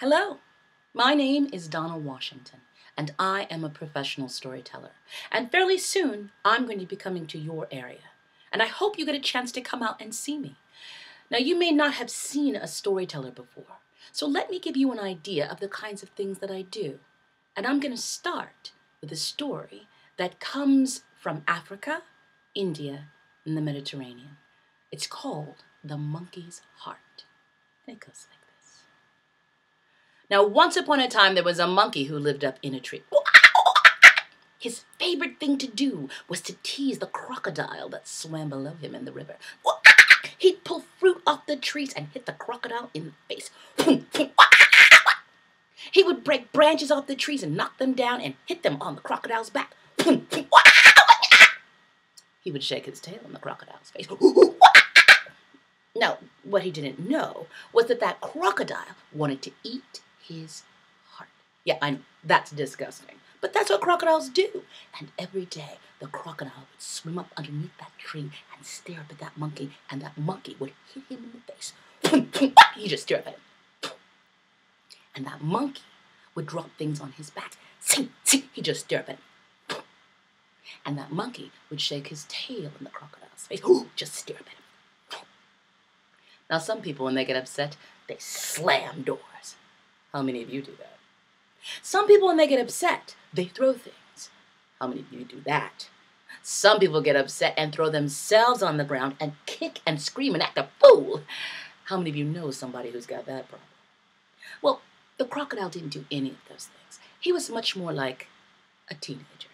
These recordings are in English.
Hello, my name is Donna Washington, and I am a professional storyteller. And fairly soon, I'm going to be coming to your area. And I hope you get a chance to come out and see me. Now, you may not have seen a storyteller before, so let me give you an idea of the kinds of things that I do. And I'm going to start with a story that comes from Africa, India, and the Mediterranean. It's called The Monkey's Heart. And it goes like this. Now, once upon a time, there was a monkey who lived up in a tree. His favorite thing to do was to tease the crocodile that swam below him in the river. He'd pull fruit off the trees and hit the crocodile in the face. He would break branches off the trees and knock them down and hit them on the crocodile's back. He would shake his tail in the crocodile's face. Now, what he didn't know was that crocodile wanted to eat his heart. Yeah, I know, that's disgusting. But that's what crocodiles do. And every day, the crocodile would swim up underneath that tree and stare up at that monkey, and that monkey would hit him in the face. He just stared at him. And that monkey would drop things on his back. He just stared at him. And that monkey would shake his tail in the crocodile's face. Just stare at him. Now, some people, when they get upset, they slam doors. How many of you do that? Some people, when they get upset, they throw things. How many of you do that? Some people get upset and throw themselves on the ground and kick and scream and act a fool. How many of you know somebody who's got that problem? Well, the crocodile didn't do any of those things. He was much more like a teenager.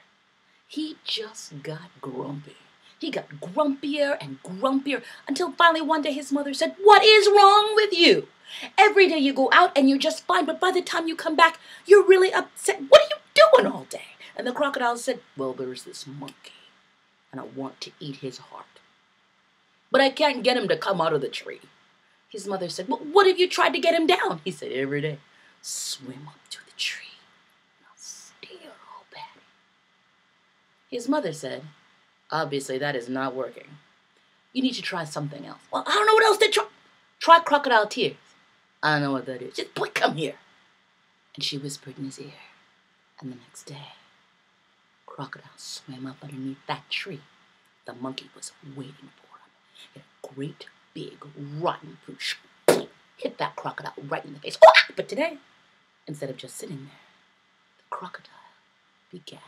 He just got grumpy. He got grumpier and grumpier until finally one day his mother said, "What is wrong with you? Every day you go out and you're just fine, but by the time you come back, you're really upset. What are you doing all day?" And the crocodile said, "Well, there's this monkey, and I want to eat his heart. But I can't get him to come out of the tree." His mother said, "Well, what have you tried to get him down?" He said, "Every day, swim up to the tree, and I'll stare all bad." His mother said, "Obviously, that is not working. You need to try something else." "Well, I don't know what else to try." "Try crocodile tears." "I don't know what that is." "Just boy, come here." And she whispered in his ear. And the next day, crocodile swam up underneath that tree. The monkey was waiting for him. He had a great, big, rotten fruit. Hit that crocodile right in the face. But today, instead of just sitting there, the crocodile began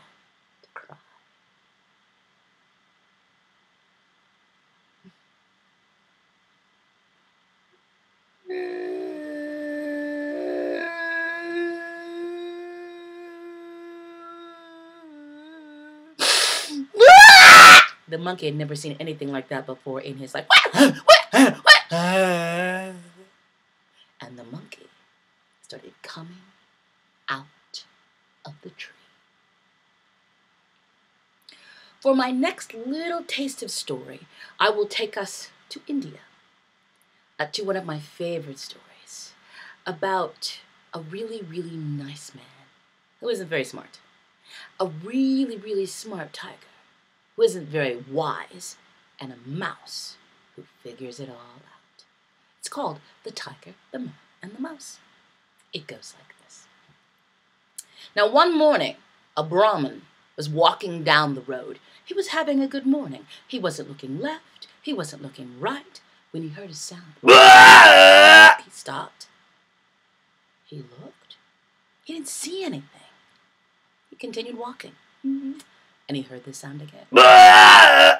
to cry. The monkey had never seen anything like that before in his life. And the monkey started coming out of the tree. For my next little taste of story, I will take us to India, to one of my favorite stories about a really, really nice man who isn't very smart. A really, really smart tiger who isn't very wise, and a mouse who figures it all out. It's called The Tiger, the Man, and the Mouse. It goes like this. Now, one morning, a Brahmin was walking down the road. He was having a good morning. He wasn't looking left. He wasn't looking right when he heard a sound. He stopped. He looked. He didn't see anything. He continued walking. And he heard the sound again.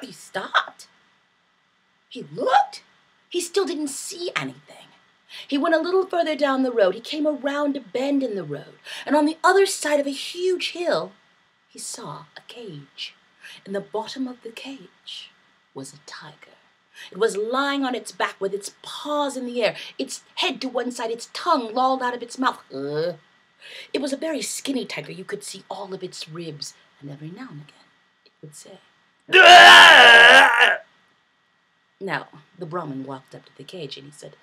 He stopped. He looked. He still didn't see anything. He went a little further down the road. He came around a bend in the road. And on the other side of a huge hill, he saw a cage. In the bottom of the cage was a tiger. It was lying on its back with its paws in the air, its head to one side, its tongue lolled out of its mouth. It was a very skinny tiger. You could see all of its ribs. And every now and again, it would say, Now, the Brahmin walked up to the cage and he said,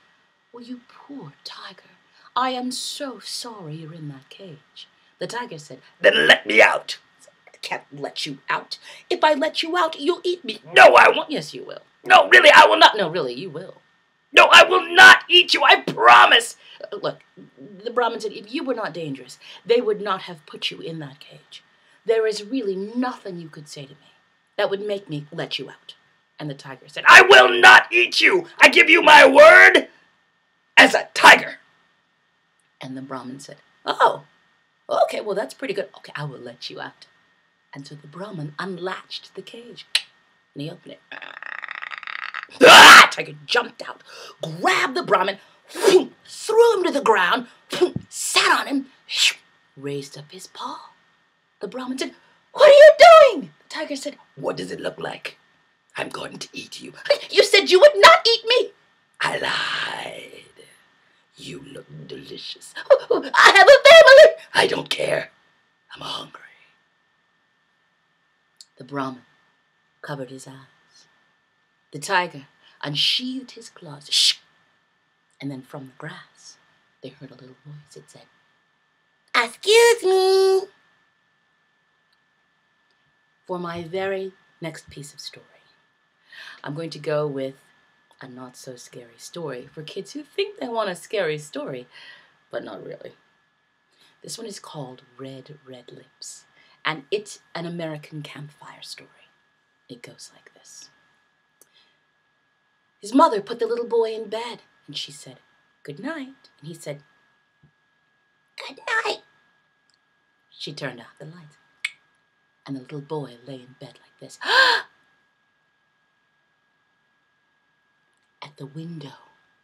"Well, you poor tiger, I am so sorry you're in that cage." The tiger said, "Then let me out." He said, "I can't let you out. If I let you out, you'll eat me." "No, I won't." "Yes, you will." "No, really, I will not." "No, really, you will." No, I will not eat you, I promise. Look, the Brahmin said, if you were not dangerous, they would not have put you in that cage. There is really nothing you could say to me that would make me let you out. And the tiger said, I will not eat you. I give you my word as a tiger. And the Brahmin said, oh, okay, well, that's pretty good. Okay, I will let you out. And so the Brahmin unlatched the cage, and he opened it. Tiger jumped out, grabbed the Brahmin, threw him to the ground, sat on him, raised up his paw. The Brahmin said, what are you doing? The tiger said, what does it look like? I'm going to eat you. You said you would not eat me. I lied. You look delicious. I have a family. I don't care. I'm hungry. The Brahmin covered his eyes. The tiger unsheathed his claws. And then from the grass, they heard a little voice. It said, excuse me. For my very next piece of story, I'm going to go with a not-so-scary story for kids who think they want a scary story, but not really. This one is called Red, Red Lips, and it's an American campfire story. It goes like this. His mother put the little boy in bed, and she said, good night. And he said, good night. She turned out the lights, and the little boy lay in bed like this. At the window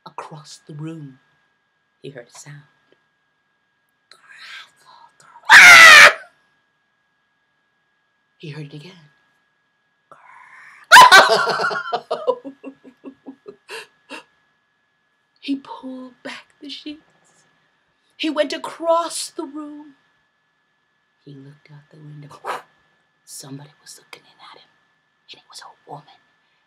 across the room, he heard a sound. He heard it again. He pulled back the sheets. He went across the room. He looked out the window. Somebody was looking in at him, and it was a woman,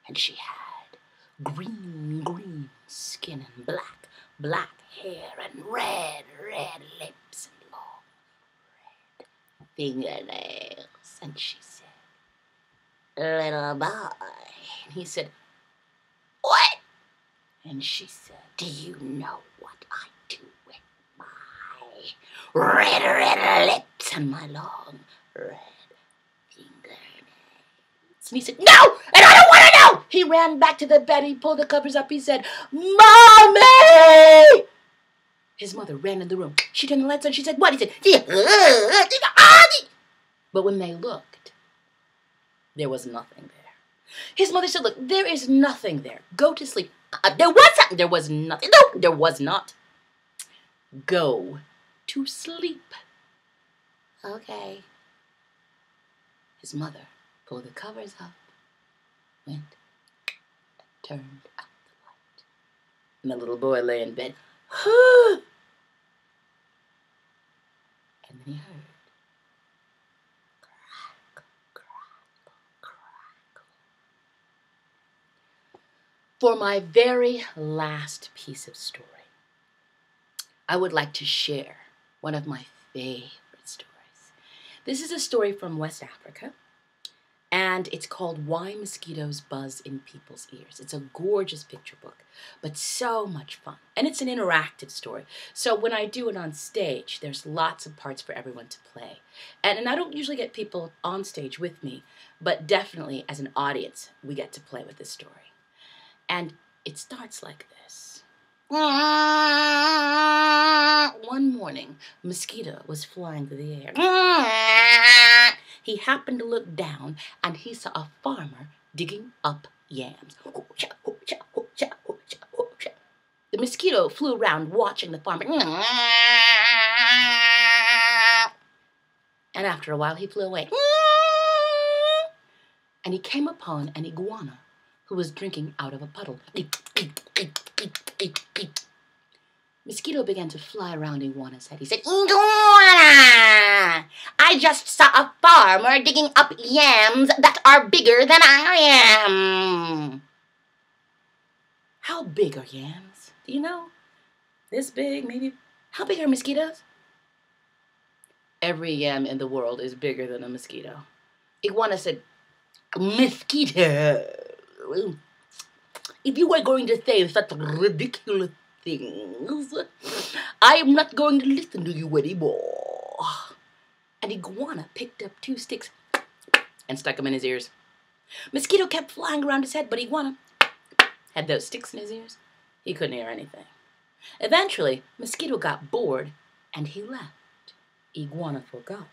and she had green skin and black hair and red lips and long red fingernails. And she said, little boy. And he said, what? And she said, do you know what I do with my red lips and my long red fingernails? And he said, no! And I don't want to know! He ran back to the bed. He pulled the covers up. He said, Mommy! His mother ran in the room. She turned the lights on. She said, what? He said, but when they looked, there was nothing there. His mother said, look, there is nothing there. Go to sleep. There was something. There was nothing. No, there was not. Go to sleep. Okay. His mother pulled the covers up, went, turned out the light. And the little boy lay in bed. And then he heard crackle, crackle, crackle. For my very last piece of story, I would like to share one of my favorite stories. This is a story from West Africa, and it's called Why Mosquitoes Buzz in People's Ears. It's a gorgeous picture book, but so much fun. And it's an interactive story. So when I do it on stage, there's lots of parts for everyone to play. And I don't usually get people on stage with me, but definitely as an audience, we get to play with this story. And it starts like this. One morning, a mosquito was flying through the air. He happened to look down, and he saw a farmer digging up yams. The mosquito flew around watching the farmer. And after a while, he flew away. And he came upon an iguana who was drinking out of a puddle. Mosquito began to fly around Iguana's head. He said, Iguana! I just saw a farmer digging up yams that are bigger than I am. How big are yams? Do you know? This big, maybe? How big are mosquitoes? Every yam in the world is bigger than a mosquito. Iguana said, mosquito. if you are going to say such ridiculous things, I am not going to listen to you anymore. And Iguana picked up 2 sticks and stuck them in his ears. Mosquito kept flying around his head, but Iguana had those sticks in his ears. He couldn't hear anything. Eventually, Mosquito got bored and he left. Iguana forgot.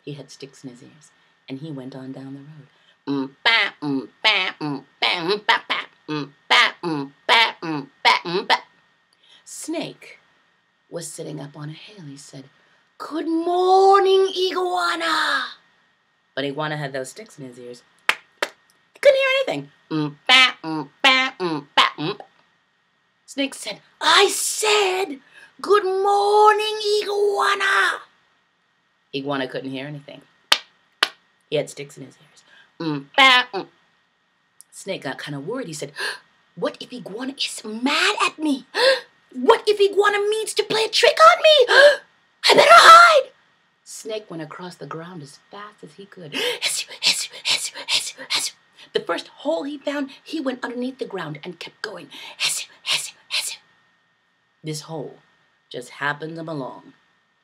He had sticks in his ears, and he went on down the road. Snake was sitting up on a hill. He said, "Good morning, Iguana." But Iguana had those sticks in his ears. He couldn't hear anything. Snake said, "I said, good morning, Iguana." Iguana couldn't hear anything. He had sticks in his ears. Snake got kind of worried. He said, "What if Iguana is mad at me? What if Iguana means to play a trick on me? I better hide." Snake went across the ground as fast as he could. The first hole he found, he went underneath the ground and kept going. This hole just happened to belong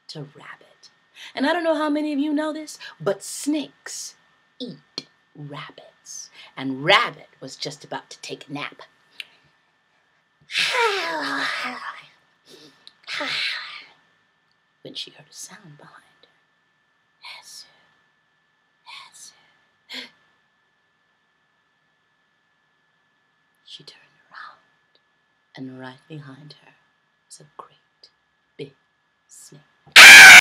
to Rabbit. And I don't know how many of you know this, but snakes eat rabbits. And Rabbit was just about to take a nap. When she heard a sound behind her. She turned around, and right behind her was a great